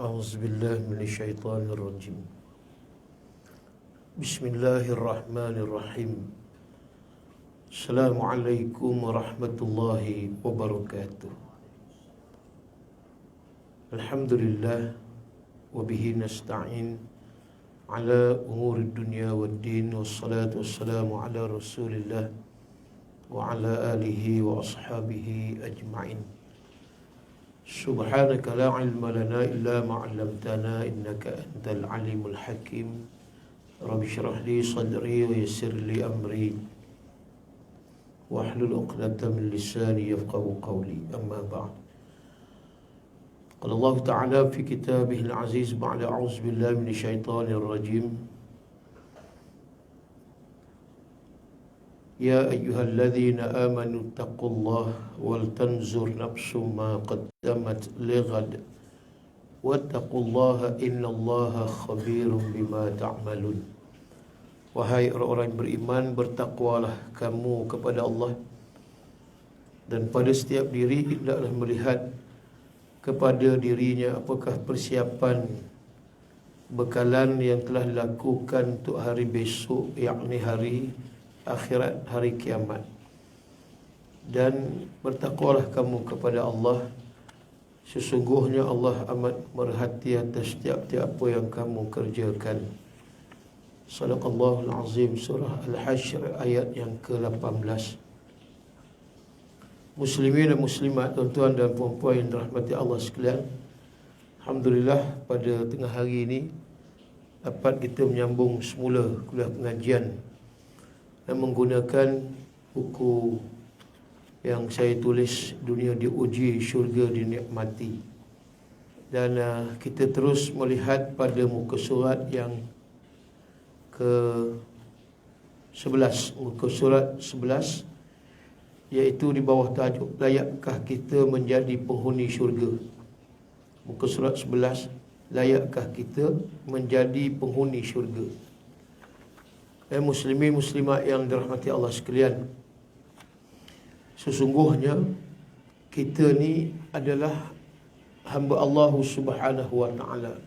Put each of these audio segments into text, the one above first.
أعوذ بالله من الشيطان الرجيم. بسم الله الرحمن الرحيم. السلام عليكم ورحمة الله وبركاته. الحمد لله وبه نستعين على أمور الدنيا والدين، والصلاة والسلام على رسول الله وعلى آله وأصحابه أجمعين. سبحانك لا علم لنا إلا ما علمتنا إنك أنت العليم الحكيم. رب اشرح لي صدري ويسر لي أمري واحلل عقدة من لساني يفقهوا قولي. أما بعد، قال الله تعالى في كتابه العزيز بعد أعوذ بالله من الشيطان الرجيم: يا أيها الذين آمنوا اتقوا الله ولتنظر نفس ما قدمت لغد واتقوا الله إن الله خبير بما تعملون. Wahai orang-orang yang beriman, bertakwalah kamu kepada Allah, dan pada setiap diri hendaklah melihat kepada dirinya apakah persiapan bekalan yang telah dilakukan untuk hari besok, yakni hari akhirat, hari kiamat. Dan bertakwalah kamu kepada Allah, sesungguhnya Allah amat merhati atas setiap-tiap apa yang kamu kerjakan. Sadaqallahul Azim. Surah Al-Hashr ayat yang ke-18. Muslimin dan muslimat, tuan-tuan dan puan-puan yang dirahmati Allah sekalian, alhamdulillah pada tengah hari ini dapat kita menyambung semula kuliah pengajian dan menggunakan buku yang saya tulis, Dunia Diuji, Syurga Dinikmati. Dan kita terus melihat pada muka surat yang ke-11, muka surat 11, iaitu di bawah tajuk layakkah kita menjadi penghuni syurga. Muka surat 11, layakkah kita menjadi penghuni syurga. Muslimin muslimat yang dirahmati Allah sekalian, sesungguhnya kita ni adalah hamba Allah Subhanahu wa ta'ala.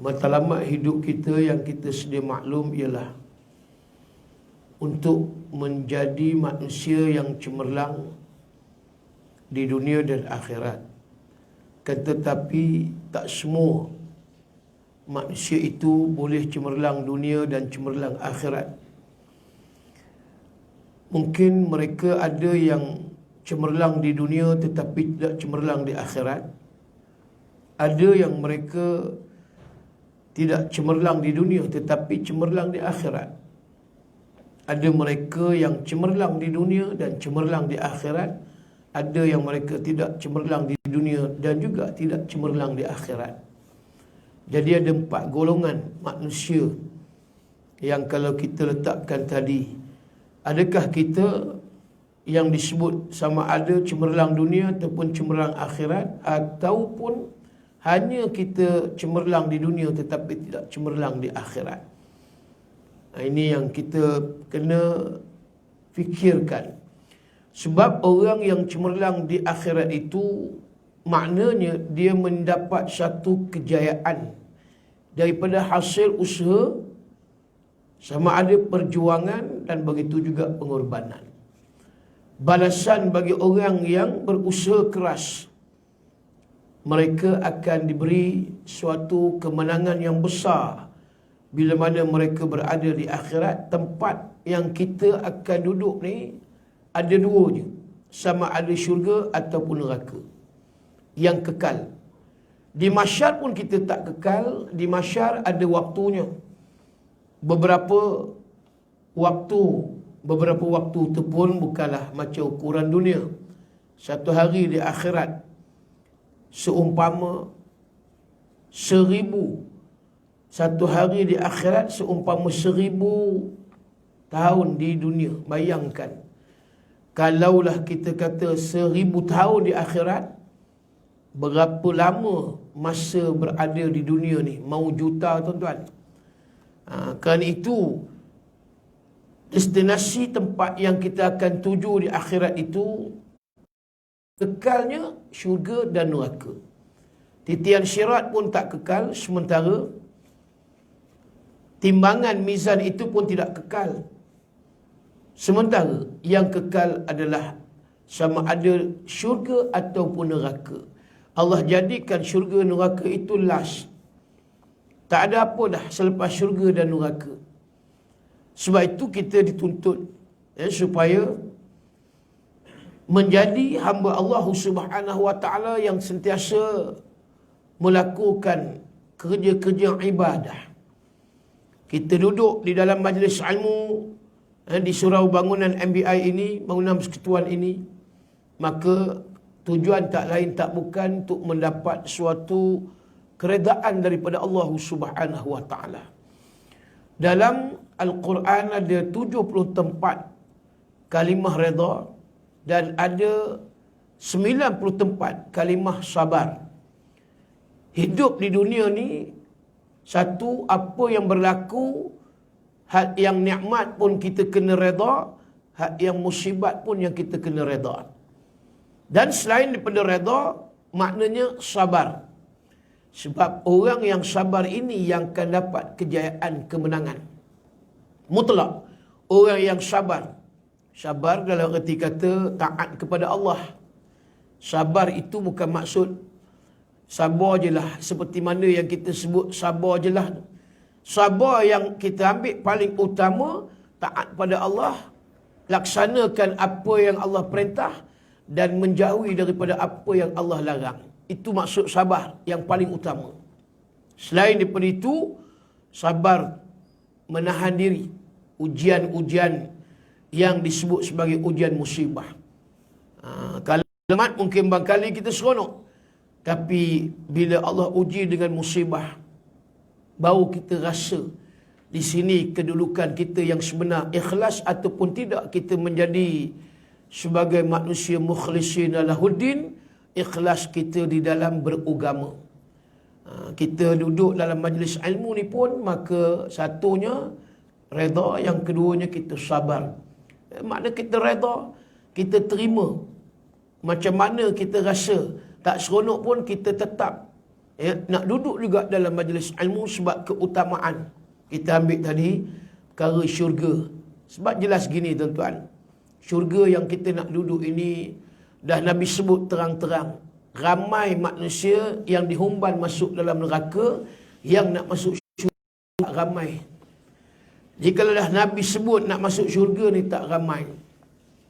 Matlamat hidup kita yang kita sedia maklum ialah untuk menjadi manusia yang cemerlang di dunia dan akhirat. Tetapi tak semua manusia itu boleh cemerlang dunia dan cemerlang akhirat. Mungkin mereka ada yang cemerlang di dunia tetapi tidak cemerlang di akhirat. Ada yang mereka tidak cemerlang di dunia tetapi cemerlang di akhirat. Ada mereka yang cemerlang di dunia dan cemerlang di akhirat. Ada yang mereka tidak cemerlang di dunia dan juga tidak cemerlang di akhirat. Jadi ada 4 golongan manusia yang kalau kita letakkan tadi, adakah kita yang disebut sama ada cemerlang dunia ataupun cemerlang akhirat, ataupun hanya kita cemerlang di dunia tetapi tidak cemerlang di akhirat. Ini yang kita kena fikirkan. Sebab orang yang cemerlang di akhirat itu maknanya dia mendapat satu kejayaan daripada hasil usaha, sama ada perjuangan dan begitu juga pengorbanan. Balasan bagi orang yang berusaha keras, mereka akan diberi suatu kemenangan yang besar bila mana mereka berada di akhirat. Tempat yang kita akan duduk ni ada 2 je, sama ada syurga ataupun neraka yang kekal. Di mahsyar pun kita tak kekal. Di mahsyar ada waktunya. Beberapa waktu itu pun bukanlah macam ukuran dunia. Satu hari di akhirat seumpama 1000. Satu hari di akhirat seumpama 1000 tahun di dunia. Bayangkan, kalaulah kita kata 1000 tahun di akhirat, berapa lama masa berada di dunia ni? Mau juta, tuan-tuan. Kerana itu, destinasi tempat yang kita akan tuju di akhirat itu kekalnya syurga dan neraka. Titian syirat pun tak kekal, sementara timbangan mizan itu pun tidak kekal. Sementara yang kekal adalah sama ada syurga ataupun neraka. Allah jadikan syurga neraka itu last. Tak ada apa dah selepas syurga dan neraka. Sebab itu kita dituntut supaya menjadi hamba Allah Subhanahu wa taala yang sentiasa melakukan kerja-kerja ibadah. Kita duduk di dalam majlis ilmu di surau bangunan MBI ini, bangunan persekutuan ini, maka tujuan tak lain tak bukan untuk mendapat suatu keredaan daripada Allah Subhanahu wa taala. Dalam Al-Quran ada 70 tempat kalimah redha dan ada 90 tempat kalimah sabar. Hidup di dunia ni, satu, apa yang berlaku, hal yang nikmat pun kita kena redha, hal yang musibat pun yang kita kena redha. Dan selain daripada redha, maknanya sabar. Sebab orang yang sabar ini yang akan dapat kejayaan, kemenangan mutlak. Orang yang sabar, sabar dalam erti kata taat kepada Allah. Sabar itu bukan maksud sabar je lah, seperti mana yang kita sebut sabar je lah. Sabar yang kita ambil paling utama, taat pada Allah, laksanakan apa yang Allah perintah dan menjauhi daripada apa yang Allah larang. Itu maksud sabar yang paling utama. Selain daripada itu, sabar menahan diri ujian-ujian yang disebut sebagai ujian musibah. Kalau selamat mungkin barangkali kita seronok, tapi bila Allah uji dengan musibah, baru kita rasa di sini kedudukan kita yang sebenar, ikhlas ataupun tidak kita menjadi sebagai manusia mukhlisin lahuddin, ikhlas kita di dalam beragama. Kita duduk dalam majlis ilmu ni pun, maka satunya redha, yang keduanya kita sabar. Makna kita redha, kita terima. Macam mana kita rasa tak seronok pun kita tetap nak duduk juga dalam majlis ilmu sebab keutamaan. Kita ambil tadi perkara syurga. Sebab jelas gini tuan-tuan, syurga yang kita nak duduk ini dah Nabi sebut terang-terang. Ramai manusia yang dihumban masuk dalam neraka, yang nak masuk syurga ramai. Jika dah Nabi sebut nak masuk syurga ni tak ramai,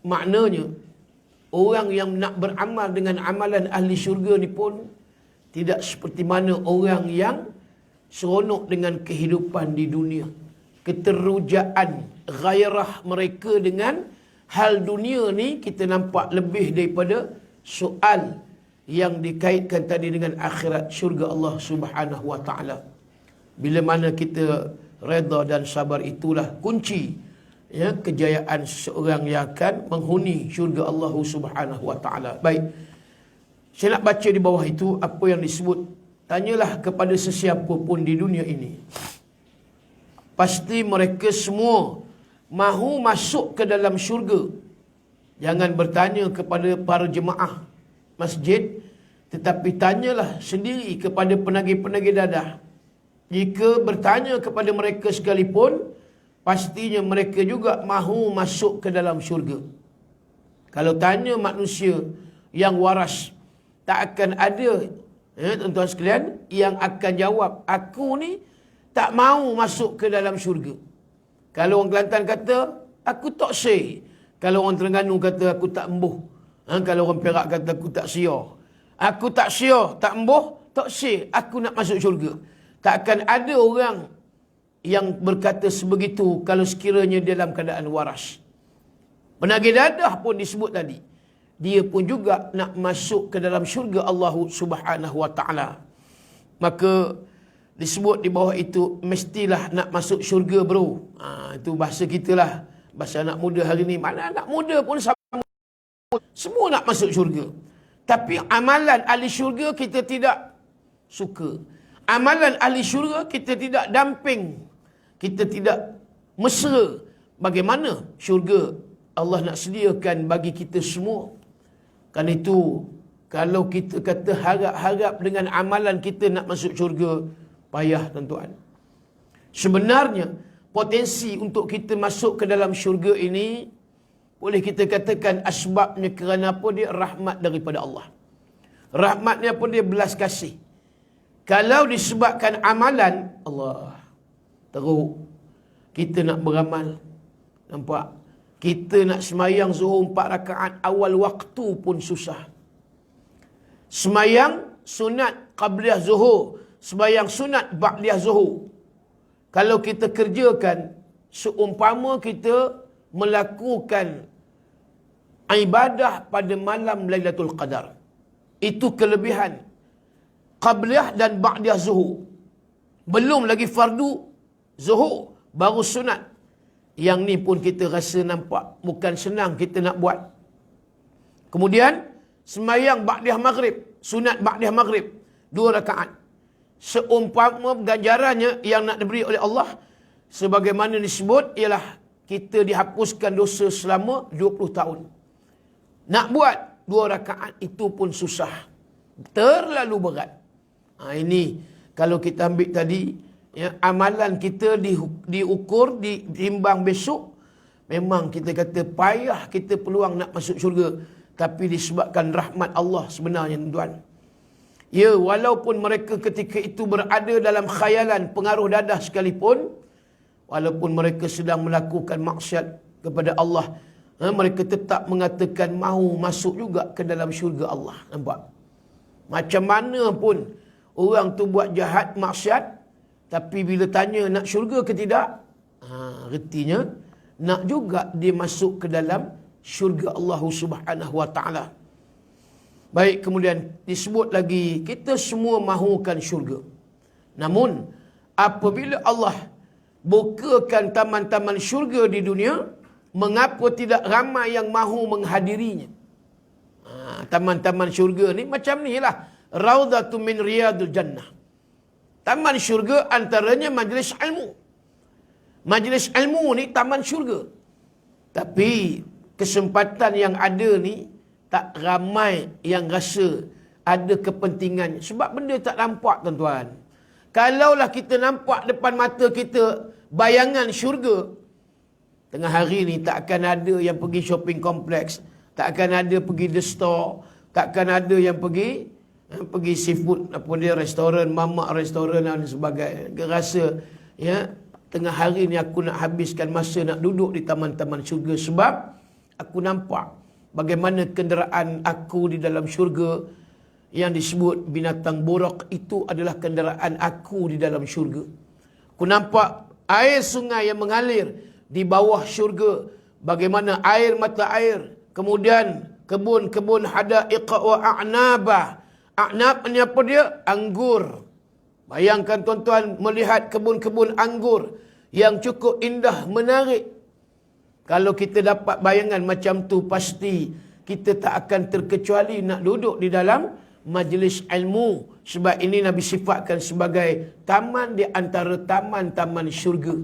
maknanya orang yang nak beramal dengan amalan ahli syurga ni pun tidak seperti mana orang yang seronok dengan kehidupan di dunia. Keterujaan, gairah mereka dengan hal dunia ni kita nampak lebih daripada soal yang dikaitkan tadi dengan akhirat, syurga Allah Subhanahu wa taala. Bila mana kita redha dan sabar, itulah kunci kejayaan seorang yang akan menghuni syurga Allah Subhanahu wa taala. Baik. Saya nak baca di bawah itu apa yang disebut, tanyalah kepada sesiapa pun di dunia ini, pasti mereka semua mahu masuk ke dalam syurga. Jangan bertanya kepada para jemaah masjid, tetapi tanyalah sendiri kepada penagih-penagih dadah. Jika bertanya kepada mereka sekalipun, pastinya mereka juga mahu masuk ke dalam syurga. Kalau tanya manusia yang waras, tak akan ada tuan-tuan sekalian yang akan jawab, aku ni tak mahu masuk ke dalam syurga. Kalau orang Kelantan kata, aku tak say. Kalau orang Terengganu kata, aku tak embuh. Kalau orang Perak kata, aku tak siar. Aku tak siar, tak embuh, tak say, aku nak masuk syurga. Tak akan ada orang yang berkata sebegitu kalau sekiranya dalam keadaan waras. Penagih dadah pun disebut tadi, dia pun juga nak masuk ke dalam syurga Allah Subhanahu wa taala. Maka disebut di bawah itu, mestilah nak masuk syurga bro. Itu bahasa kita lah, bahasa anak muda hari ni. Mana anak muda pun sama, semua nak masuk syurga. Tapi amalan ahli syurga kita tidak suka. Amalan ahli syurga kita tidak damping, kita tidak mesra. Bagaimana syurga Allah nak sediakan bagi kita semua. Kerana itu Kalau kita kata harap-harap dengan amalan kita nak masuk syurga, payah tuan-tuan. Sebenarnya, potensi untuk kita masuk ke dalam syurga ini, boleh kita katakan asbabnya kerana apa? Dia rahmat daripada Allah. Rahmatnya pun dia belas kasih. Kalau disebabkan amalan, Allah teruk. Kita nak beramal. Nampak? Kita nak semayang zuhur 4 rakaat awal waktu pun susah. Semayang sunat qabliyah zuhur, semayang sunat ba'diyah zuhur. Kalau kita kerjakan, seumpama kita melakukan ibadah pada malam Lailatul Qadar. Itu kelebihan qabliyah dan ba'diyah zuhur. Belum lagi fardu zuhur, baru sunat. Yang ni pun kita rasa nampak bukan senang kita nak buat. Kemudian semayang ba'diyah maghrib, sunat ba'diyah maghrib 2 rakaat. Seumpama ganjarannya yang nak diberi oleh Allah, sebagaimana disebut, ialah kita dihapuskan dosa selama 20 tahun. Nak buat 2 rakaat itu pun susah. Terlalu berat. Ini kalau kita ambil tadi, ya, amalan kita diukur, ditimbang besok, memang kita kata payah kita peluang nak masuk syurga. Tapi disebabkan rahmat Allah sebenarnya tuan. Ya, walaupun mereka ketika itu berada dalam khayalan pengaruh dadah sekalipun, walaupun mereka sedang melakukan maksiat kepada Allah, mereka tetap mengatakan mahu masuk juga ke dalam syurga Allah. Nampak? Macam mana pun orang tu buat jahat, maksiat, tapi bila tanya nak syurga ke tidak, retinya nak juga dia masuk ke dalam syurga Allah Subhanahu wa taala. Baik, kemudian disebut lagi kita semua mahukan syurga. Namun apabila Allah bukakan taman-taman syurga di dunia, mengapa tidak ramai yang mahu menghadirinya? Taman-taman syurga ni macam ni lah. Raudhatun min riyadul jannah. Taman syurga antaranya majlis ilmu. Majlis ilmu ni taman syurga. Tapi kesempatan yang ada ni tak ramai yang rasa ada kepentingan. Sebab benda tak nampak tuan-tuan. Kalaulah kita nampak depan mata kita bayangan syurga, tengah hari ni tak akan ada yang pergi shopping kompleks, tak akan ada pergi the store, tak akan ada yang pergi seafood, apa dia, restoran, mamak restoran dan sebagainya. Dia rasa, ya, tengah hari ni aku nak habiskan masa nak duduk di taman-taman syurga sebab aku nampak bagaimana kenderaan aku di dalam syurga yang disebut binatang burak itu adalah kenderaan aku di dalam syurga. Aku nampak air sungai yang mengalir di bawah syurga, bagaimana air mata air, kemudian kebun-kebun hadaiq wa a'naba. A'nab ni apa dia? Anggur. Bayangkan tuan-tuan melihat kebun-kebun anggur yang cukup indah, menarik. Kalau kita dapat bayangan macam tu, pasti kita tak akan terkecuali nak duduk di dalam majlis ilmu. Sebab ini Nabi sifatkan sebagai taman di antara taman-taman syurga.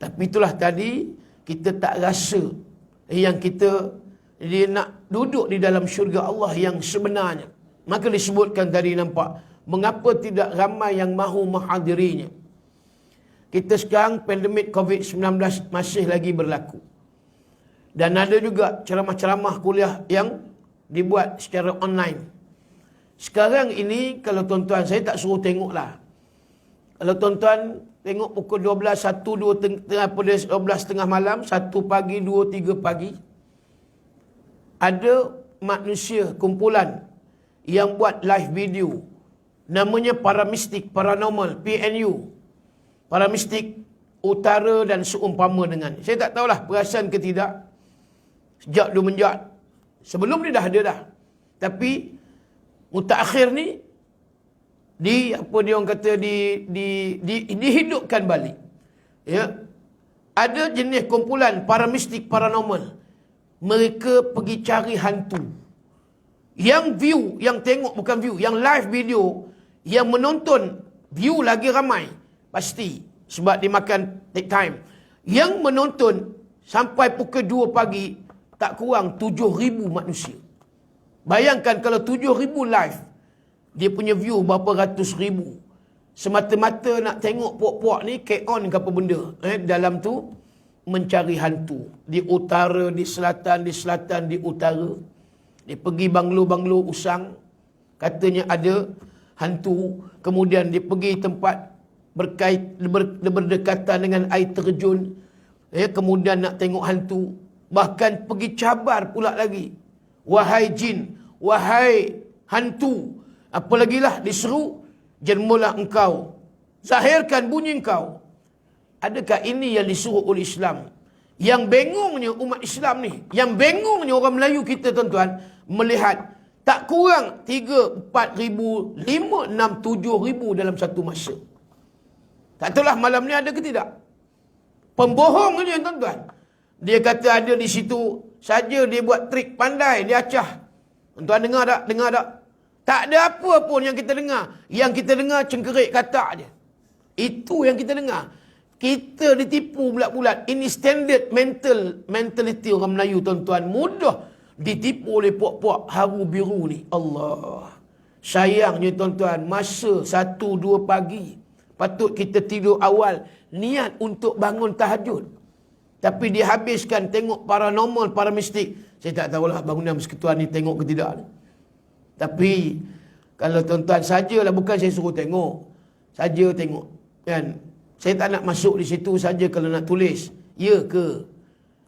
Tapi itulah tadi, kita tak rasa yang kita dia nak duduk di dalam syurga Allah yang sebenarnya. Maka disebutkan tadi, nampak mengapa tidak ramai yang mahu menghadirinya. Kita sekarang pandemik COVID-19 masih lagi berlaku. Dan ada juga ceramah-ceramah kuliah yang dibuat secara online. Sekarang ini, kalau tuan-tuan, saya tak suruh tengoklah. Kalau tuan-tuan tengok pukul 12, 1, 2, tengah pada 12 tengah malam, 1 pagi, 2, 3 pagi, ada manusia, kumpulan yang buat live video. Namanya para mistik, paranormal, PNU. Para mistik utara dan seumpama dengan. Saya tak tahulah perasan ke tidak. Sejak dulu menjat. Sebelum ni dah ada dah. Tapi mutakhir ni apa dia orang kata dihidupkan balik. Ya. Ada jenis kumpulan para mistik paranormal. Mereka pergi cari hantu. Yang view, yang tengok bukan view, yang live video, yang menonton view lagi ramai. Pasti. Sebab dia makan take time. Yang menonton sampai pukul 2 pagi, tak kurang 7,000 manusia. Bayangkan kalau 7,000 live, dia punya view berapa ratus ribu. Semata-mata nak tengok puak-puak ni on ke apa benda. Dalam tu mencari hantu. Di utara, di selatan, di utara. Dia pergi banglo-banglo usang. Katanya ada hantu. Kemudian dia pergi tempat berdekatan dengan air terjun. Kemudian nak tengok hantu. Bahkan pergi cabar pula lagi. Wahai jin, wahai hantu. Apa lagi lah diseru, jelmalah engkau. Zahirkan bunyi engkau. Adakah ini yang disuruh oleh Islam? Yang bengongnya umat Islam ni, yang bengongnya orang Melayu kita tuan-tuan, melihat tak kurang 3, 4 ribu, 5, 6, 7 ribu dalam satu masa. Tak tahulah malam ni ada ke tidak. Pembohong ni tuan-tuan. Dia kata ada di situ saja, dia buat trik pandai, dia acah. Tuan dengar tak? Dengar tak? Tak ada apa pun yang kita dengar. Yang kita dengar cengkerik katak je. Itu yang kita dengar. Kita ditipu bulat-bulat. Ini standard mentality orang Melayu tuan-tuan. Mudah ditipu oleh puak-puak haru biru ni. Allah. Sayangnya tuan-tuan, masa 1-2 pagi patut kita tidur awal, niat untuk bangun tahajud. Tapi dihabiskan tengok paranormal, paramistik. Saya tak tahulah bangunan persekutuan ni tengok ke tidak. Tapi kalau tuan-tuan sajalah, bukan saya suruh tengok. Saja tengok. Kan? Saya tak nak masuk di situ saja kalau nak tulis. Ya ke?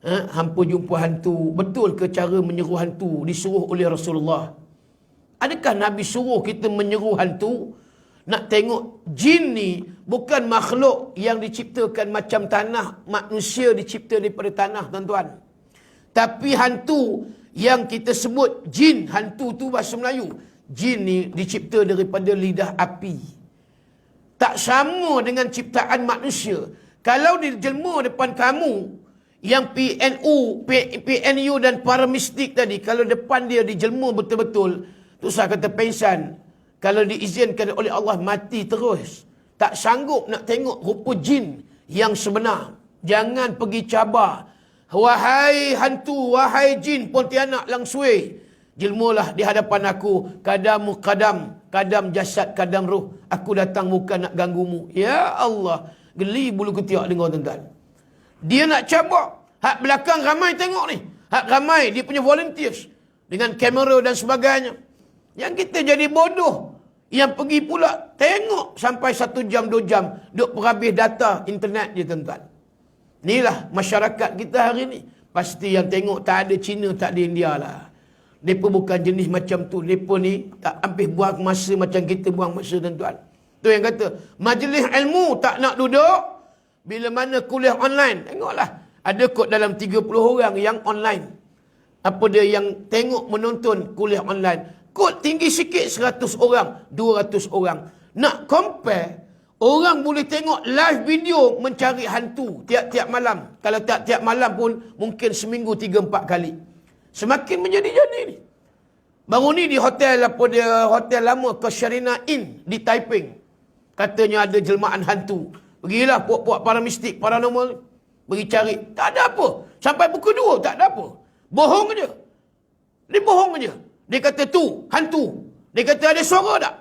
Hampa jumpa hantu. Betul ke cara menyeru hantu disuruh oleh Rasulullah? Adakah Nabi suruh kita menyeru hantu? Nak tengok jin ni bukan makhluk yang diciptakan macam tanah. Manusia dicipta daripada tanah, tuan-tuan. Tapi hantu yang kita sebut jin, hantu tu bahasa Melayu. Jin ni dicipta daripada lidah api. Tak sama dengan ciptaan manusia. Kalau dijelma depan kamu, yang PNU dan para mistik tadi, kalau depan dia dijelma betul-betul, tu saya kata pensan. Kalau diizinkan oleh Allah, mati terus. Tak sanggup nak tengok rupa jin yang sebenar. Jangan pergi cabar. Wahai hantu, wahai jin Pontianak Langsui, jelmalah di hadapan aku. Kadamu kadam jasad, kadam roh. Aku datang bukan nak ganggumu. Ya Allah. Geli bulu ketiak dengar tuan-tuan. Dia nak cabar. Hak belakang ramai tengok ni. Hak ramai dia punya volunteers. Dengan kamera dan sebagainya. Yang kita jadi bodoh. Yang pergi pula tengok sampai 1 jam, 2 jam. Duk perhabis data internet je tuan-tuan. Inilah masyarakat kita hari ni. Pasti yang tengok tak ada Cina, tak ada India lah. Mereka bukan jenis macam tu. Mereka ni tak hampir buang masa macam kita buang masa tuan-tuan. Tu yang kata, majlis ilmu tak nak duduk. Bila mana kuliah online. Tengoklah. Ada kot dalam 30 orang yang online. Apa dia yang tengok menonton kuliah online. Kot tinggi sikit 100 orang, 200 orang. Nak compare, orang boleh tengok live video mencari hantu tiap-tiap malam. Kalau tiap-tiap malam pun mungkin seminggu 3-4 kali. Semakin menjadi-jadi ni. Baru ni di hotel hotel lama ke Sharina Inn di Taiping. Katanya ada jelmaan hantu. Pergilah puak-puak para mistik, paranormal. Pergi cari. Tak ada apa. Sampai pukul 2 tak ada apa. Bohong je. Dia bohong je. Dia kata tu, hantu. Dia kata ada suara tak?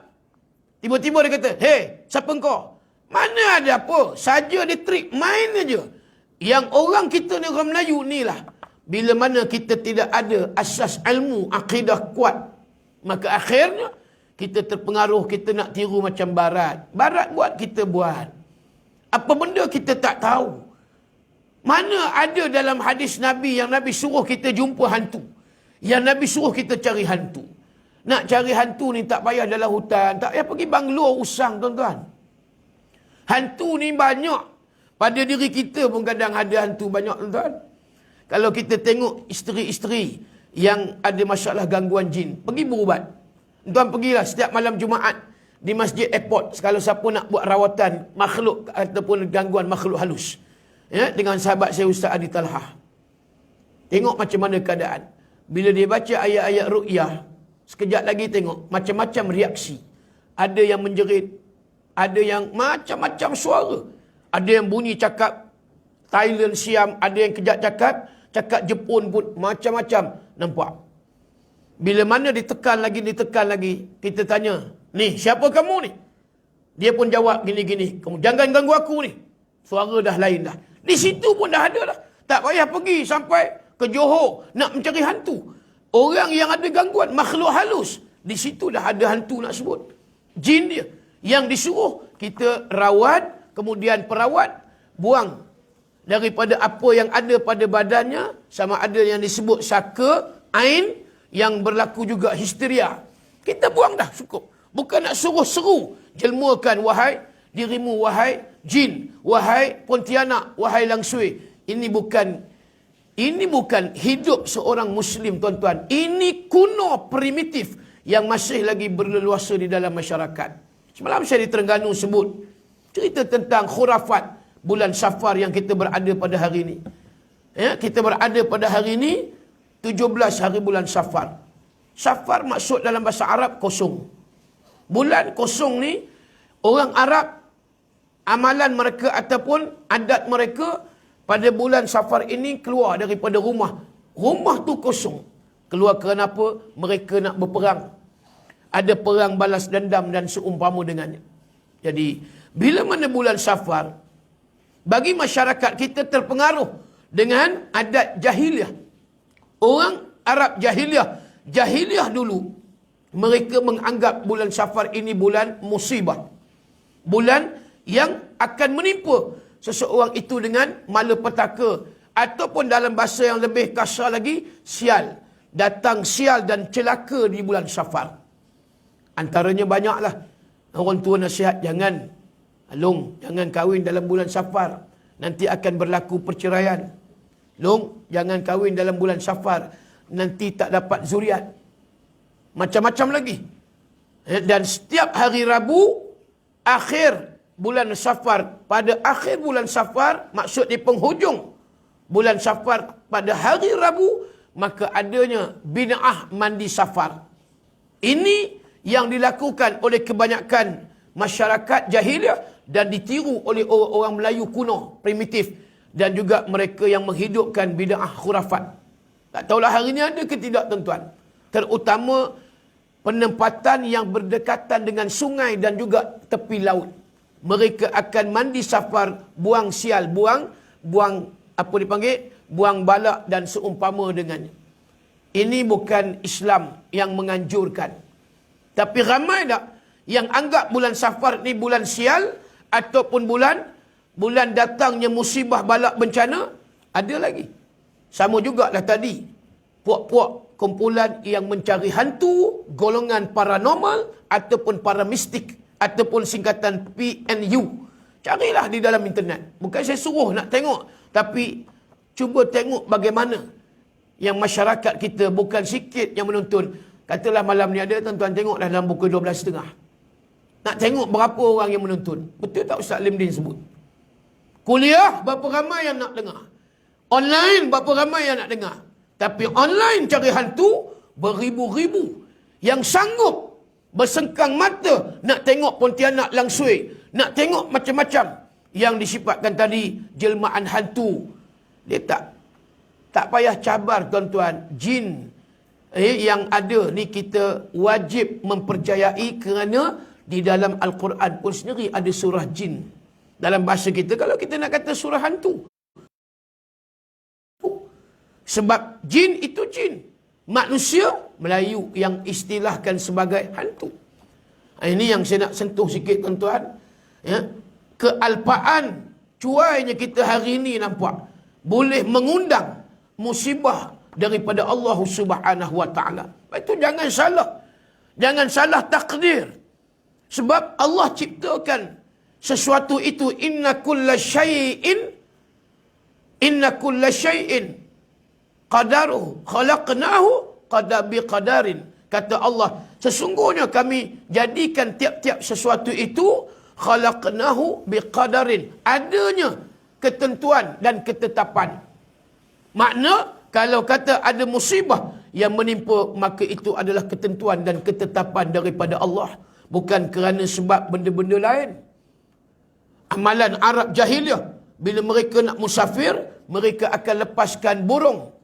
Tiba-tiba dia kata, hey, siapa kau? Mana ada apa? Saja dia trik, main aja. Yang orang kita ni, orang Melayu ni lah. Bila mana kita tidak ada asas ilmu, akidah kuat, maka akhirnya kita terpengaruh, kita nak tiru macam Barat. Barat buat, kita buat. Apa benda kita tak tahu. Mana ada dalam hadis Nabi yang Nabi suruh kita jumpa hantu. Yang Nabi suruh kita cari hantu. Nak cari hantu ni tak payah dalam hutan. Tak payah pergi banglo usang tuan-tuan. Hantu ni banyak. Pada diri kita pun kadang ada hantu banyak tuan-tuan. Kalau kita tengok isteri-isteri yang ada masalah gangguan jin. Pergi berubat. Tuan pergilah setiap malam Jumaat. Di masjid airport. Kalau siapa nak buat rawatan makhluk ataupun gangguan makhluk halus. Ya, dengan sahabat saya Ustaz Adi Talhah. Tengok macam mana keadaan. Bila dia baca ayat-ayat ruqyah, sekejap lagi tengok macam-macam reaksi. Ada yang menjerit, ada yang macam-macam suara. Ada yang bunyi cakap Thailand, Siam, ada yang kejap cakap Jepun pun macam-macam nampak. Bila mana ditekan lagi, kita tanya, ni siapa kamu ni? Dia pun jawab gini-gini, kamu jangan ganggu aku ni. Suara dah lain dah. Di situ pun dah ada dah. Tak payah pergi sampai ke Johor nak mencari hantu. Orang yang ada gangguan, makhluk halus, di situ dah ada hantu nak sebut. Jin dia. Yang disuruh kita rawat, kemudian perawat buang daripada apa yang ada pada badannya, sama ada yang disebut saka, ain, yang berlaku juga histeria. Kita buang dah, cukup. Bukan nak suruh seru, jelmakan, wahai dirimu, wahai jin, wahai pontianak, wahai langsui. Ini bukan hidup seorang Muslim, tuan-tuan. Ini kuno, primitif, yang masih lagi berleluasa di dalam masyarakat. Semalam saya di Terengganu sebut cerita tentang khurafat bulan Safar yang kita berada pada hari ini. Ya, kita berada pada hari ini 17 hari bulan Safar. Safar maksud dalam bahasa Arab kosong. Bulan kosong ni, orang Arab, amalan mereka ataupun adat mereka pada bulan Safar ini keluar daripada rumah. Rumah tu kosong. Keluar kerana apa? Mereka nak berperang. Ada perang balas dendam dan seumpama dengannya. Jadi, bila mana bulan Safar, bagi masyarakat kita terpengaruh dengan adat jahiliah. Orang Arab jahiliah dulu, mereka menganggap bulan Safar ini bulan musibah. Bulan yang akan menimpa seseorang itu dengan malapetaka. Ataupun dalam bahasa yang lebih kasar lagi, sial. Datang sial dan celaka di bulan Safar. Antaranya banyaklah. Orang tua nasihat, jangan kahwin dalam bulan Safar. Nanti akan berlaku perceraian. Jangan kahwin dalam bulan Safar. Nanti tak dapat zuriat. Macam-macam lagi. Dan setiap hari Rabu, akhir bulan Safar, pada akhir bulan Safar, maksud di penghujung bulan Safar, pada hari Rabu, maka adanya bid'ah mandi Safar. Ini yang dilakukan oleh kebanyakan masyarakat jahiliah dan ditiru oleh orang-orang Melayu kuno, primitif. Dan juga mereka yang menghidupkan bid'ah khurafat. Tak tahulah hari ini ada ke tidak, tuan-tuan. Terutama penempatan yang berdekatan dengan sungai dan juga tepi laut. Mereka akan mandi Safar, buang sial, buang apa dipanggil? Buang balak dan seumpama dengannya. Ini bukan Islam yang menganjurkan. Tapi ramai tak yang anggap bulan Safar ni bulan sial ataupun bulan datangnya musibah balak bencana? Ada lagi. Sama jugalah tadi. Puak-puak kumpulan yang mencari hantu, golongan paranormal ataupun paramistik ataupun singkatan PNU. Carilah di dalam internet. Bukan saya suruh nak tengok, tapi cuba tengok bagaimana yang masyarakat kita, bukan sikit yang menonton. Katalah malam ni ada, tuan-tuan tengoklah dalam pukul 12.30. Nak tengok berapa orang yang menonton. Betul tak Ustaz Limdin sebut? Kuliah, berapa ramai yang nak dengar. Online, berapa ramai yang nak dengar. Tapi online cari hantu, beribu-ribu. Yang sanggup bersengkang mata nak tengok pontianak langsui. Nak tengok macam-macam yang disifatkan tadi, jelmaan hantu. Dia tak payah cabar, tuan-tuan. Jin yang ada ni kita wajib mempercayai kerana di dalam Al-Quran pun sendiri ada surah jin. Dalam bahasa kita, kalau kita nak kata surah hantu. Sebab jin itu jin. Manusia, Melayu yang istilahkan sebagai hantu. Ini yang saya nak sentuh sikit, tuan-tuan. Ya. Kealpaan, cuainya kita hari ini nampak. Boleh mengundang musibah daripada Allah Subhanahu Wa Taala. Itu jangan salah. Jangan salah takdir. Sebab Allah ciptakan sesuatu itu, inna kulla syai'in qadaruhu khalaqnahu biqadarin. Kata Allah, sesungguhnya kami jadikan tiap-tiap sesuatu itu khalaqnahu biqadarin. Adanya ketentuan dan ketetapan. Makna kalau kata ada musibah yang menimpa, maka itu adalah ketentuan dan ketetapan daripada Allah. Bukan kerana sebab benda-benda lain. Amalan Arab jahiliah, bila mereka nak musafir, mereka akan lepaskan burung.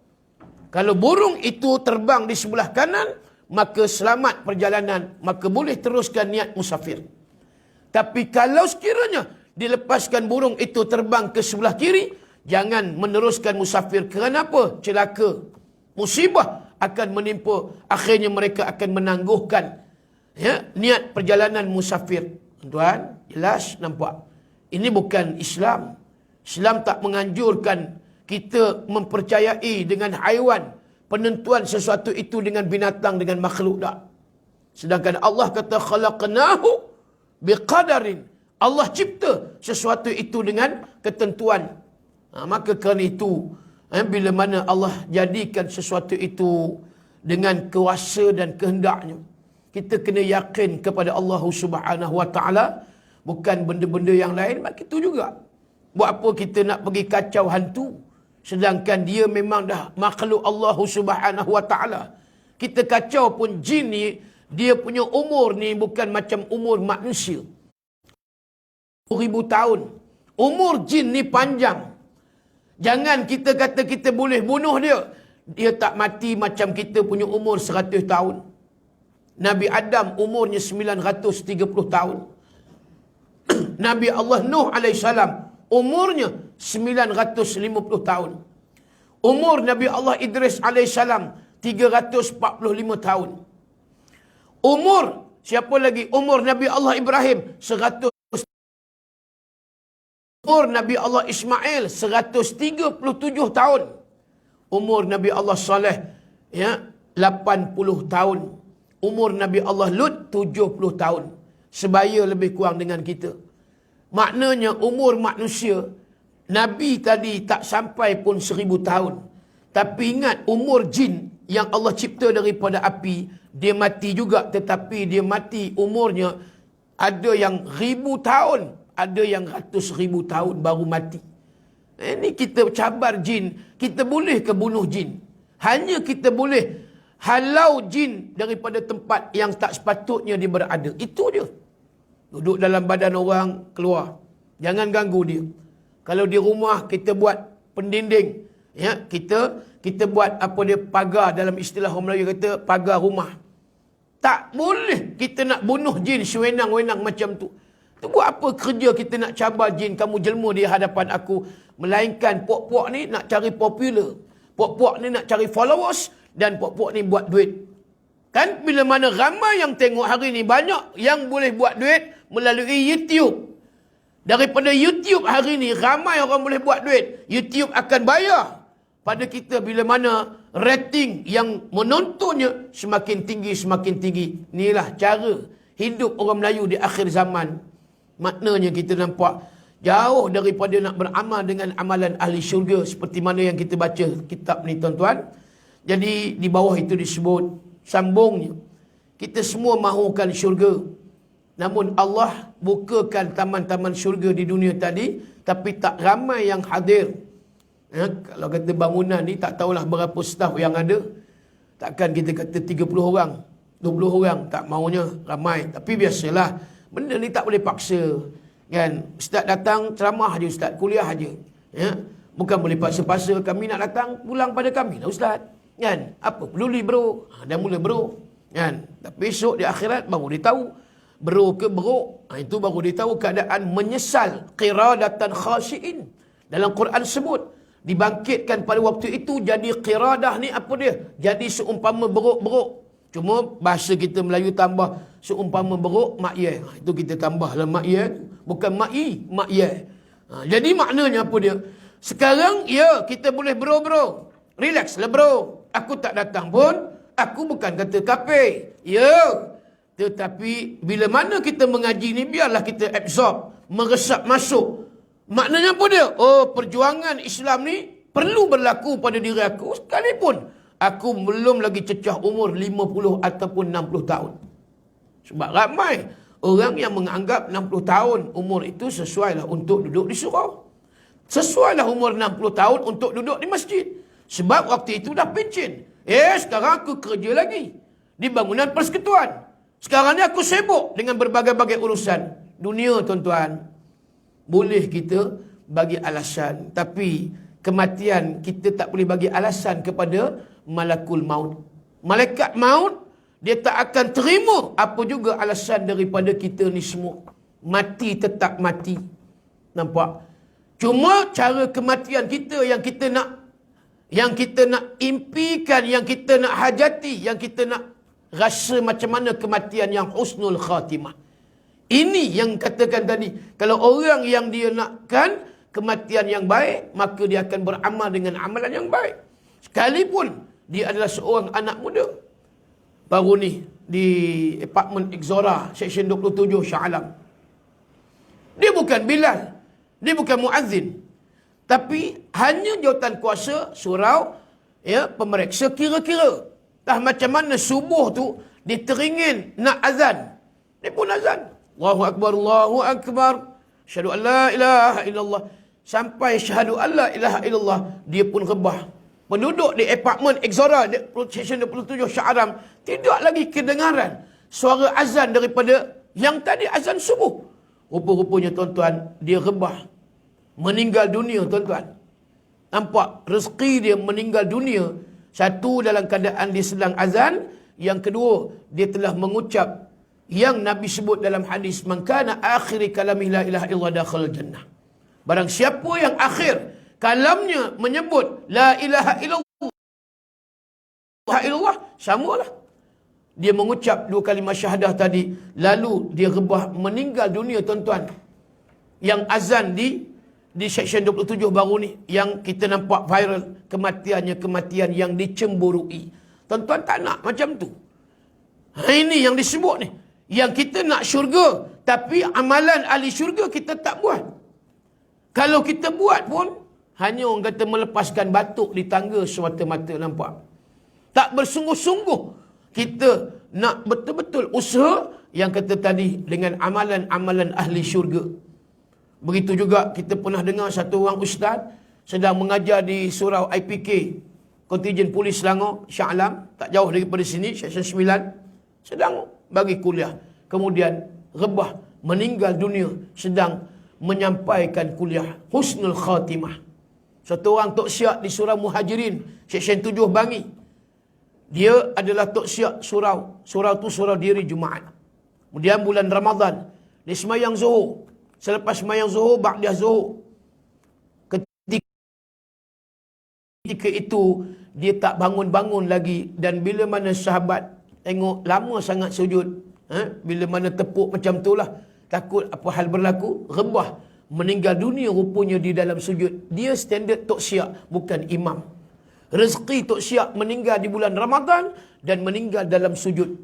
Kalau burung itu terbang di sebelah kanan, maka selamat perjalanan, maka boleh teruskan niat musafir. Tapi kalau sekiranya dilepaskan burung itu terbang ke sebelah kiri, jangan meneruskan musafir. Kerana apa? Celaka, musibah akan menimpa. Akhirnya mereka akan menangguhkan niat perjalanan musafir. Tuan, jelas nampak. Ini bukan Islam. Islam tak menganjurkan kita mempercayai dengan haiwan, penentuan sesuatu itu dengan binatang, dengan makhluk, tak. Sedangkan Allah kata khalaqnahu biqadarin. Allah cipta sesuatu itu dengan ketentuan. Maka kerana itu, bila mana Allah jadikan sesuatu itu dengan kuasa dan kehendaknya, kita kena yakin kepada Allah Subhanahu Wa Taala, bukan benda-benda yang lain. Begitu juga. Buat apa kita nak pergi kacau hantu, sedangkan dia memang dah makhluk Allah Subhanahu Wa Taala. Kita kacau pun jin ni, dia punya umur ni bukan macam umur manusia. 1000 tahun. Umur jin ni panjang. Jangan kita kata kita boleh bunuh dia. Dia tak mati macam kita punya umur 100 tahun. Nabi Adam umurnya 930 tahun. Nabi Allah Nuh alaihissalam umurnya 950 tahun. Umur Nabi Allah Idris alaihissalam 345 tahun. Umur siapa lagi? Umur Nabi Allah Ibrahim 100. Umur Nabi Allah Ismail 137 tahun. Umur Nabi Allah Saleh 80 tahun. Umur Nabi Allah Lut 70 tahun. Sebaya lebih kurang dengan kita. Maknanya umur manusia, Nabi tadi tak sampai pun 1000 tahun. Tapi ingat, umur jin yang Allah cipta daripada api, dia mati juga, tetapi dia mati umurnya ada yang 1000 tahun, ada yang ratus ribu tahun baru mati. Ini kita cabar jin. Kita boleh ke bunuh jin? Hanya kita boleh halau jin daripada tempat yang tak sepatutnya dia berada. Itu dia. Duduk dalam badan orang, keluar. Jangan ganggu dia. Kalau di rumah kita buat pendinding, kita buat apa dia, pagar, dalam istilah orang Melayu kata pagar rumah. Tak boleh kita nak bunuh jin sewenang-wenang macam tu. Tu buat apa kerja kita nak cabar jin, kamu jelma di hadapan aku. Melainkan puak-puak ni nak cari popular. Puak-puak ni nak cari followers, dan puak-puak ni buat duit. Kan bila mana ramai yang tengok hari ni, banyak yang boleh buat duit melalui YouTube. Daripada YouTube hari ni, ramai orang boleh buat duit. YouTube akan bayar pada kita bila mana rating yang menontonnya semakin tinggi, semakin tinggi. Inilah cara hidup orang Melayu di akhir zaman. Maknanya kita nampak jauh daripada nak beramal dengan amalan ahli syurga seperti mana yang kita baca kitab ni, tuan-tuan. Jadi di bawah itu disebut sambungnya, kita semua mahukan syurga. Namun Allah bukakan taman-taman syurga di dunia tadi, tapi tak ramai yang hadir. Kalau kata bangunan ni, tak tahulah berapa staf yang ada. Takkan kita kata 30 orang, 20 orang, tak maunya ramai. Tapi biasalah, benda ni tak boleh paksa. Kan? Ustaz datang ceramah je, ustaz kuliah je. Bukan boleh paksa-paksa, kami nak datang, pulang pada kami lah ustaz. Kan? Apa peduli bro? Dah mula bro. Kan? Tapi esok di akhirat baru dia tahu bro ke bro. Itu baru dia tahu keadaan menyesal. Qiradatan khasyiin. Dalam Quran sebut, dibangkitkan pada waktu itu jadi qiradah ni apa dia? Jadi seumpama beruk-beruk. Cuma bahasa kita Melayu tambah seumpama beruk mak ye. Itu kita tambahlah mak ye, bukan mak i, mak ye. Jadi maknanya apa dia? Sekarang ya kita boleh bro. Relax lah bro. Aku tak datang pun, aku bukan kata kafir. Ya. Tetapi bila mana kita mengaji ni, biarlah kita absorb, meresap masuk. Maknanya apa dia? Oh, perjuangan Islam ni perlu berlaku pada diri aku sekalipun aku belum lagi cecah umur 50 ataupun 60 tahun. Sebab ramai orang yang menganggap 60 tahun umur itu sesuailah untuk duduk di surau. Sesuailah umur 60 tahun untuk duduk di masjid. Sebab waktu itu dah pencen. Sekarang aku kerja lagi di bangunan persekutuan. Sekarang ni aku sibuk dengan berbagai-bagai urusan dunia, tuan-tuan. Boleh kita bagi alasan, tapi kematian kita tak boleh bagi alasan kepada malakul maut. Malaikat maut dia tak akan terima apa juga alasan daripada kita ni semua. Mati tetap mati. Nampak? Cuma cara kematian kita yang kita nak impikan, yang kita nak hajati, yang kita nak rasa macam mana kematian yang husnul khatimah. Ini yang katakan tadi, kalau orang yang dia nakkan kematian yang baik, maka dia akan beramal dengan amalan yang baik. Sekalipun dia adalah seorang anak muda. Baru ni di apartmen Exora, Seksyen 27 Shah Alam. Dia bukan Bilal, dia bukan muazzin, tapi hanya jawatan kuasa surau, ya, pemeriksa kira-kira. Dah macam mana subuh tu dia teringin nak azan, dia pun azan. Allahu Akbar, Allahu Akbar. Syahadu an la ilaha illallah. Sampai syahadu an la ilaha illallah, dia pun rebah. Penduduk di apartmen Exora, Seksyen 27 Shah Alam, tidak lagi kedengaran suara azan daripada yang tadi azan subuh. Rupa-rupanya tuan-tuan, dia rebah. Meninggal dunia tuan-tuan. Nampak rezeki dia meninggal dunia. Satu, dalam keadaan dia sedang azan. Yang kedua, dia telah mengucap yang Nabi sebut dalam hadis, man kana akhiri kalami la ilaha illallah dakhala jannah. Barang siapa yang akhir kalamnya menyebut la ilaha illallah, samalah dia mengucap dua kalimah syahadah tadi, lalu dia rebah meninggal dunia tuan-tuan. Yang azan di Seksyen 27 baru ni, yang kita nampak viral, kematian yang dicemburui. Tuan-tuan tak nak macam tu. Ini yang disebut ni. Yang kita nak syurga, tapi amalan ahli syurga kita tak buat. Kalau kita buat pun, hanya orang kata melepaskan batuk di tangga semata-mata, nampak. Tak bersungguh-sungguh. Kita nak betul-betul usaha yang kata tadi dengan amalan-amalan ahli syurga. Begitu juga kita pernah dengar satu orang ustaz sedang mengajar di surau IPK, Kontijen Polis Selangor, Shah Alam, tak jauh daripada sini, Seksyen 9, sedang bagi kuliah. Kemudian rebah, meninggal dunia sedang menyampaikan kuliah husnul khatimah. Satu orang tok siak di surau Muhajirin, Seksyen 7 Bangi. Dia adalah tok siak surau. Surau tu surau diri Jumaat. Kemudian bulan Ramadan, dia semayang Zuhur. Selepas semayang Zuhur, ba'dah Zuhur, ketika itu dia tak bangun-bangun lagi. Dan bila mana sahabat tengok lama sangat sujud, bila mana tepuk macam tu lah, takut apa hal berlaku, rebah, meninggal dunia rupanya di dalam sujud. Dia standard tok siak, bukan imam. Rezeki tok siak meninggal di bulan Ramadan dan meninggal dalam sujud.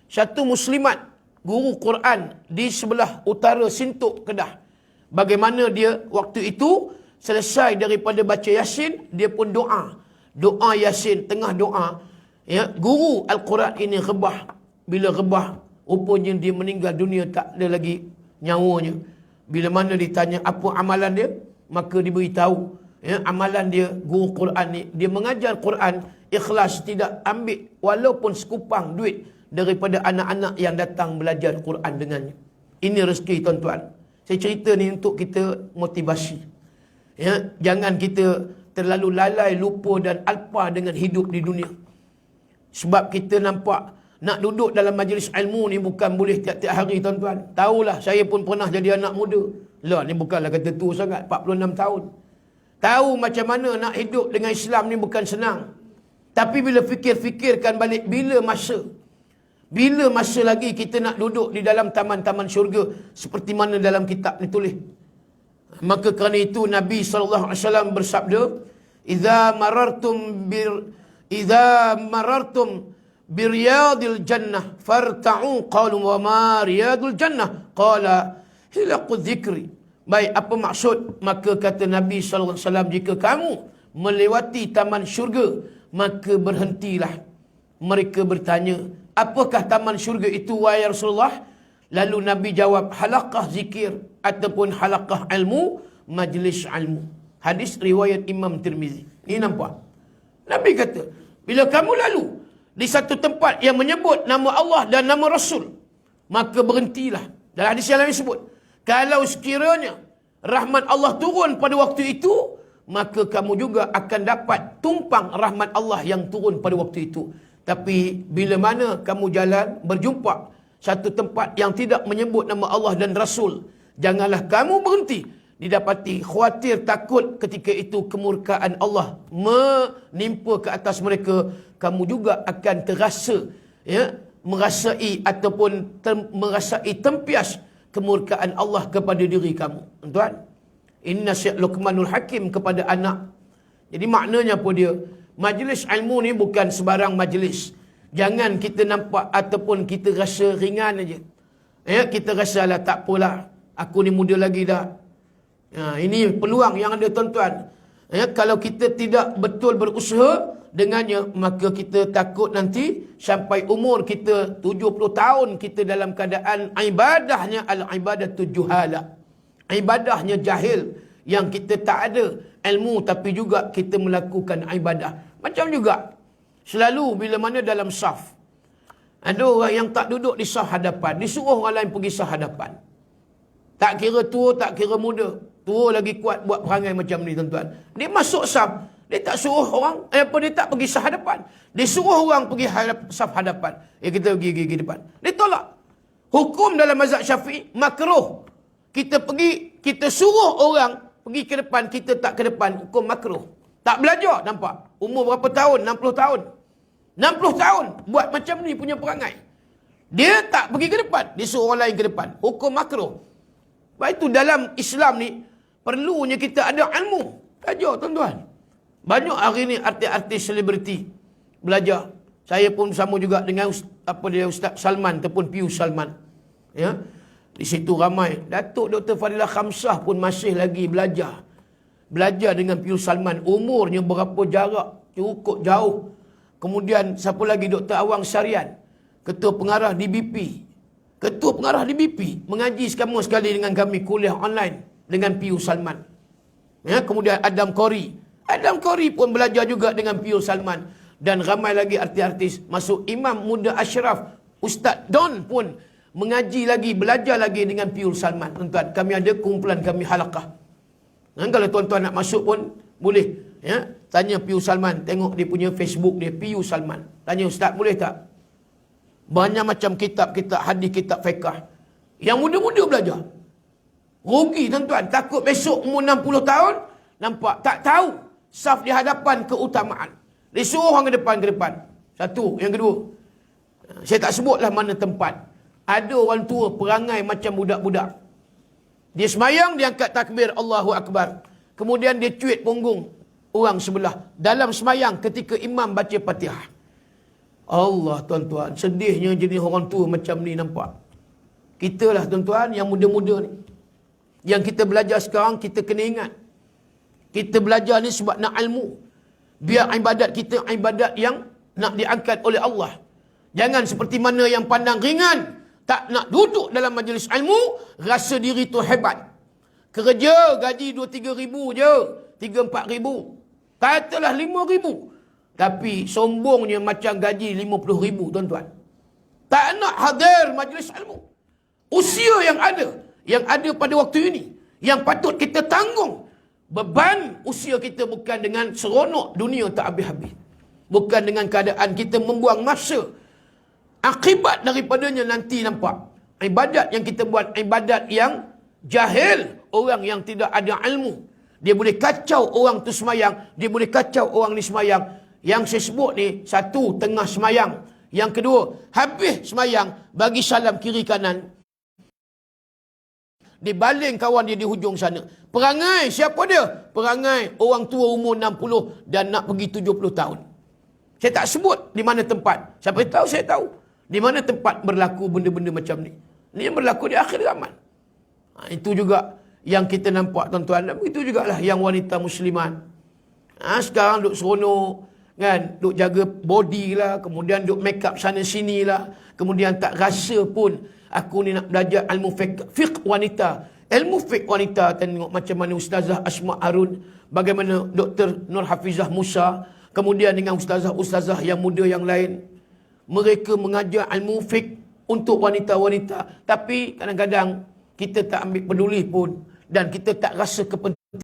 Satu muslimat, guru Quran di sebelah utara Sintuk, Kedah. Bagaimana dia waktu itu selesai daripada baca Yasin, dia pun doa. Doa Yasin, tengah doa, ya, guru Al-Quran ini rebah. Bila rebah, rupanya dia meninggal dunia, tak ada lagi nyawanya. Bila mana ditanya apa amalan dia, maka diberitahu, ya, amalan dia guru Quran ni, dia mengajar Quran ikhlas, tidak ambil walaupun sekupang duit daripada anak-anak yang datang belajar Quran dengannya. Ini rezeki tuan-tuan. Saya cerita ni untuk kita motivasi. Ya, jangan kita terlalu lalai, lupa dan alpa dengan hidup di dunia. Sebab kita nampak nak duduk dalam majlis ilmu ni bukan boleh tiap-tiap hari tuan-tuan. Tahulah, saya pun pernah jadi anak muda. Lah, ni bukanlah kata tu sangat, 46 tahun. Tahu macam mana nak hidup dengan Islam ni bukan senang. Tapi bila fikir-fikirkan balik, bila masa lagi kita nak duduk di dalam taman-taman syurga seperti mana dalam kitab ni tulis. Maka kerana itu Nabi SAW bersabda, "Idza marartum biriyadil jannah farta'u." Qalu, "Wa ma riyadul jannah?" Qala, "Hilaqu dzikri." Baik, apa maksud? Maka kata Nabi SAW, jika kamu melewati taman syurga, maka berhentilah. Mereka bertanya, apakah taman syurga itu, wahai Rasulullah? Lalu Nabi jawab, halaqah zikir ataupun halaqah ilmu, majlis ilmu. Hadis riwayat Imam Tirmizi. Ini nampak? Nabi kata, bila kamu lalu di satu tempat yang menyebut nama Allah dan nama Rasul, maka berhentilah. Dalam hadis yang lain sebut, kalau sekiranya rahmat Allah turun pada waktu itu, maka kamu juga akan dapat tumpang rahmat Allah yang turun pada waktu itu. Tapi bila mana kamu jalan berjumpa satu tempat yang tidak menyebut nama Allah dan Rasul, janganlah kamu berhenti. Didapati khawatir takut ketika itu kemurkaan Allah menimpa ke atas mereka, kamu juga akan terasa merasai ataupun merasai tempias kemurkaan Allah kepada diri kamu. Tuan, ini nasihat Luqmanul Hakim kepada anak. Jadi maknanya apa dia? Majlis ilmu ni bukan sebarang majlis. Jangan kita nampak ataupun kita rasa ringan aja. Kita rasalah tak apalah, aku ni muda lagi dah. Ini peluang yang ada tuan-tuan. Kalau kita tidak betul berusaha dengannya, maka kita takut nanti sampai umur kita 70 tahun kita dalam keadaan ibadahnya al-ibadatu juhala. Ibadahnya jahil, yang kita tak ada ilmu tapi juga kita melakukan ibadah. Macam juga selalu bila mana dalam saf, ada orang yang tak duduk di saf hadapan, disuruh orang lain pergi saf hadapan. Tak kira tua, tak kira muda, tua lagi kuat buat perangai macam ni tuan-tuan. Dia masuk saf, dia tak suruh orang, dia tak pergi saf hadapan. Dia suruh orang pergi saf hadapan. Kita pergi depan. Dia tolak. Hukum dalam mazhab Syafi'i makruh. Kita pergi, kita suruh orang pergi ke depan, kita tak ke depan, hukum makruh. Tak belajar, nampak? Umur berapa tahun? 60 tahun. 60 tahun buat macam ni punya perangai. Dia tak pergi ke depan, dia suruh orang lain ke depan. Hukum makruh. Sebab itu dalam Islam ni perlunya kita ada ilmu. Belajar tuan-tuan. Banyak hari ni artis-artis selebriti belajar. Saya pun sama juga dengan Ustaz Salman ataupun Pius Salman. Di situ ramai. Datuk Dr. Fadilah Khamsah pun masih lagi belajar. Belajar dengan Pius Salman. Umurnya berapa jarak, cukup jauh. Kemudian siapa lagi? Dr. Awang Sarian, Ketua Pengarah DBP. Ketua Pengarah DBP mengaji sama sekali dengan kami, kuliah online dengan Pius Salman. Kemudian Adam Khori. Adam Khori pun belajar juga dengan Pius Salman. Dan ramai lagi artis-artis. Masuk Imam Muda Ashraf, Ustaz Don pun mengaji lagi, belajar lagi dengan Pius Salman. Tuan-tuan, kami ada kumpulan kami halaqah. Kalau tuan-tuan nak masuk pun boleh. Tanya Pius Salman, tengok dia punya Facebook dia, Pius Salman. Tanya, Ustaz boleh tak? Banyak macam kitab-kitab hadis, kitab fiqh. Yang muda-muda belajar. Rugi tuan-tuan, takut besok umur 60 tahun, nampak tak tahu saf di hadapan keutamaan. Disuruh orang ke depan. Satu. Yang kedua, saya tak sebutlah mana tempat. Ada orang tua perangai macam budak-budak. Dia semayang, dia angkat takbir Allahu Akbar. Kemudian dia cuit punggung orang sebelah. Dalam semayang ketika imam baca Fatihah. Allah tuan-tuan, sedihnya jenis orang tua macam ni nampak. Kita lah tuan-tuan yang muda-muda ni. Yang kita belajar sekarang, kita kena ingat. Kita belajar ni sebab nak ilmu. Biar ibadat kita ibadat yang nak diangkat oleh Allah. Jangan seperti mana yang pandang ringan, tak nak duduk dalam majlis ilmu, rasa diri tu hebat. Kerja gaji 2-3 ribu je, 3-4 ribu. Katalah 5 ribu. Tapi sombongnya macam gaji 50 ribu tuan-tuan. Tak nak hadir majlis ilmu. Usia yang ada pada waktu ini, yang patut kita tanggung. Beban usia kita bukan dengan seronok dunia tak habis-habis. Bukan dengan keadaan kita membuang masa. Akibat daripadanya nanti nampak. Ibadat yang kita buat, ibadat yang jahil. Orang yang tidak ada ilmu. Dia boleh kacau orang tu semayang. Dia boleh kacau orang ni semayang. Yang saya sebut ni, satu, tengah semayang. Yang kedua, habis semayang, bagi salam kiri kanan. Dia baling kawan dia di hujung sana. Perangai siapa dia? Perangai orang tua umur 60 dan nak pergi 70 tahun. Saya tak sebut di mana tempat. Siapa tahu, saya tahu. Di mana tempat berlaku benda-benda macam ni. Ini yang berlaku di akhir zaman. Itu juga yang kita nampak tuan-tuan. Itu jugalah yang wanita muslimat. Sekarang duk seronok. Kan? Duk jaga body lah. Kemudian duk make up sana sini lah. Kemudian tak rasa pun aku ni nak belajar ilmu fiqh wanita. Ilmu fiqh wanita, tengok macam mana Ustazah Asma Harun, bagaimana Dr. Nur Hafizah Musa, kemudian dengan ustazah-ustazah yang muda yang lain. Mereka mengajar ilmu fiqh untuk wanita-wanita. Tapi kadang-kadang kita tak ambil peduli pun. Dan kita tak rasa kepentingan.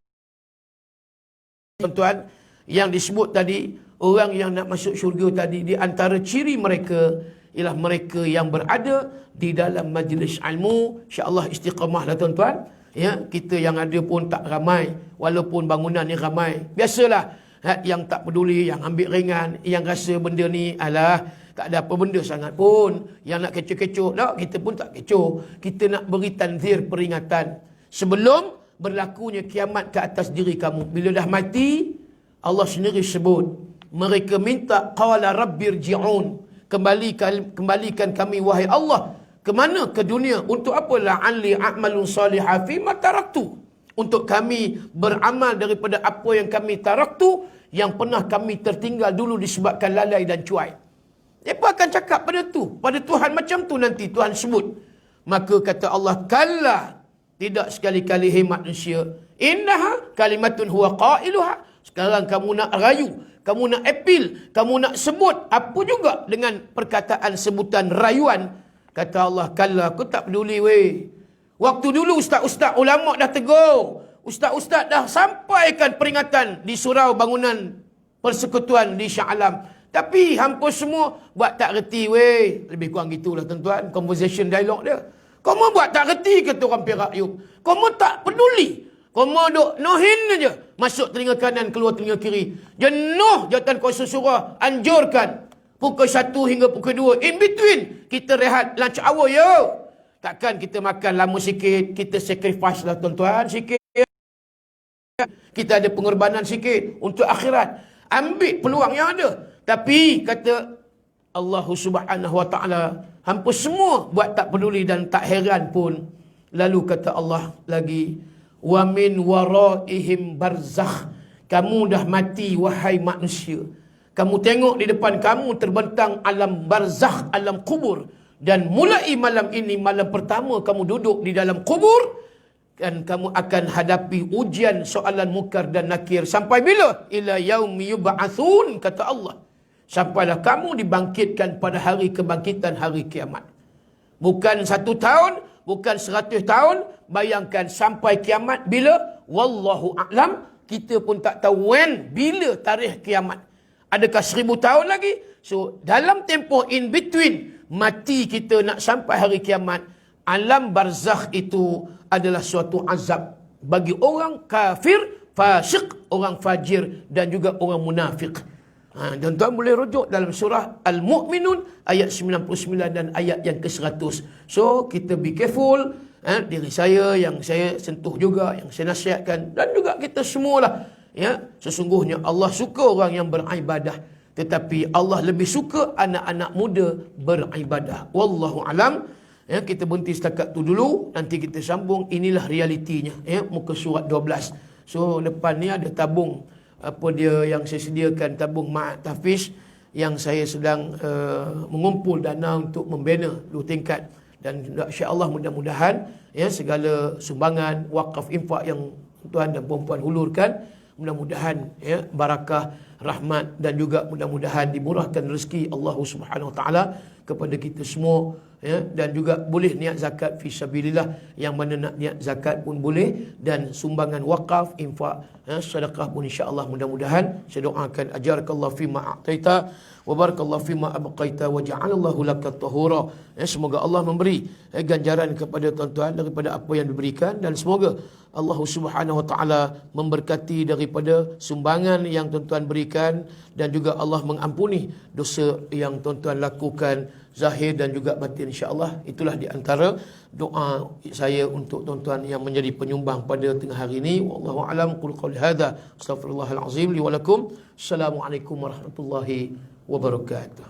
Tuan-tuan, yang disebut tadi, Orang yang nak masuk syurga tadi, di antara ciri mereka ialah mereka yang berada di dalam majlis ilmu. InsyaAllah istiqamahlah tuan-tuan. Ya, kita yang ada pun tak ramai, walaupun bangunan ni ramai. Biasalah, yang tak peduli, yang ambil ringan, yang rasa benda ni alah tak ada apa benda sangat pun, yang nak kecoh-kecoh, tak, kita pun tak kecoh. Kita nak beri tanzir, peringatan sebelum berlakunya kiamat ke atas diri kamu. Bila dah mati, Allah sendiri sebut, mereka minta qala rabbirji'un, kembalikan kami wahai Allah. Kemana? Ke dunia. Untuk apa? La'alli a'malun salihah fima taraktu. Untuk kami beramal daripada apa yang kami taraktu, yang pernah kami tertinggal dulu disebabkan lalai dan cuai. Mereka akan cakap pada tu, pada Tuhan macam tu nanti Tuhan sebut. Maka kata Allah, kalla, tidak sekali-kali hai manusia. Innaha kalimatun huwa qailuha. Sekarang kamu nak rayu, kamu nak appeal, kamu nak sebut apa juga dengan perkataan sebutan rayuan. Kata Allah, kalla, aku tak peduli weh. Waktu dulu ustaz-ustaz ulama dah tegur, ustaz-ustaz dah sampaikan peringatan di surau bangunan persekutuan di Shah Alam. Tapi hampa semua buat tak reti weh. Lebih kurang gitulah tuan-tuan, conversation dialog dia. Kamu buat tak reti, kata orang Perak Ayub. Kamu tak peduli. Kamu duk nohin aja. Masuk telinga kanan, keluar telinga kiri. Jenuh jawatan kuasa surah. Anjurkan pukul 1 hingga pukul 2. In between, kita rehat lunch hour, yo. Takkan kita makan lama sikit, kita sacrifice lah tuan-tuan sikit. Kita ada pengorbanan sikit untuk akhirat. Ambil peluang yang ada. Tapi kata Allah Subhanahu Wa Taala, hampa semua buat tak peduli dan tak heran pun. Lalu kata Allah lagi, wa min waraihim barzakh. Kamu dah mati wahai manusia. Kamu tengok di depan kamu terbentang alam barzakh, alam kubur. Dan mulai malam ini, malam pertama kamu duduk di dalam kubur, dan kamu akan hadapi ujian soalan mukar dan nakir. Sampai bila? Ila yaumi yub'atsun, kata Allah. Sampailah kamu dibangkitkan pada hari kebangkitan, hari kiamat. Bukan 1 tahun, bukan 100 tahun. Bayangkan sampai kiamat bila? Wallahu a'lam. Kita pun tak tahu when, bila tarikh kiamat. Adakah 1000 tahun lagi? So, dalam tempoh in between, mati kita nak sampai hari kiamat, alam barzakh itu adalah suatu azab bagi orang kafir, fasik, orang fajir dan juga orang munafik. Tuan-tuan boleh rujuk dalam surah Al-Mu'minun ayat 99 dan ayat yang ke-100. So, kita be careful. Diri saya yang saya sentuh juga, yang saya nasihatkan, dan juga kita semualah. Ya, sesungguhnya Allah suka orang yang beribadah, tetapi Allah lebih suka anak-anak muda beribadah. Wallahu alam. Ya, kita berhenti setakat tu dulu, nanti kita sambung. Inilah realitinya. Ya, muka surat 12. So, depan ni ada tabung apa dia yang saya sediakan, tabung Ma'at Tahfiz, yang saya sedang mengumpul dana untuk membina 2 tingkat. Dan insya-Allah mudah-mudahan ya, segala sumbangan wakaf infak yang tuan dan puan-puan hulurkan, mudah-mudahan ya, barakah, rahmat, dan juga mudah-mudahan dimurahkan rezeki Allah Subhanahu Wa Taala kepada kita semua. Ya, dan juga boleh niat zakat fi sabilillah, yang mana nak niat zakat pun boleh, dan sumbangan wakaf, infak, ya, sedekah pun insya-Allah mudah-mudahan. Saya doakan ajarakallahu fima a'taita wa barakallahu fima abqaita wa ja'alallahu lakat tahura. Ya, semoga Allah memberi ganjaran kepada tuan-tuan daripada apa yang diberikan, dan semoga Allah Subhanahu Wa Taala memberkati daripada sumbangan yang tuan-tuan berikan, dan juga Allah mengampuni dosa yang tuan-tuan lakukan zahir dan juga batin, insya-Allah. Itulah di antara doa saya untuk tuan-tuan yang menjadi penyumbang pada tengah hari ini. Wallahu a'lam. Qul qouli hadza, astaghfirullahal azim li wa lakum. Assalamualaikum warahmatullahi wabarakatuh.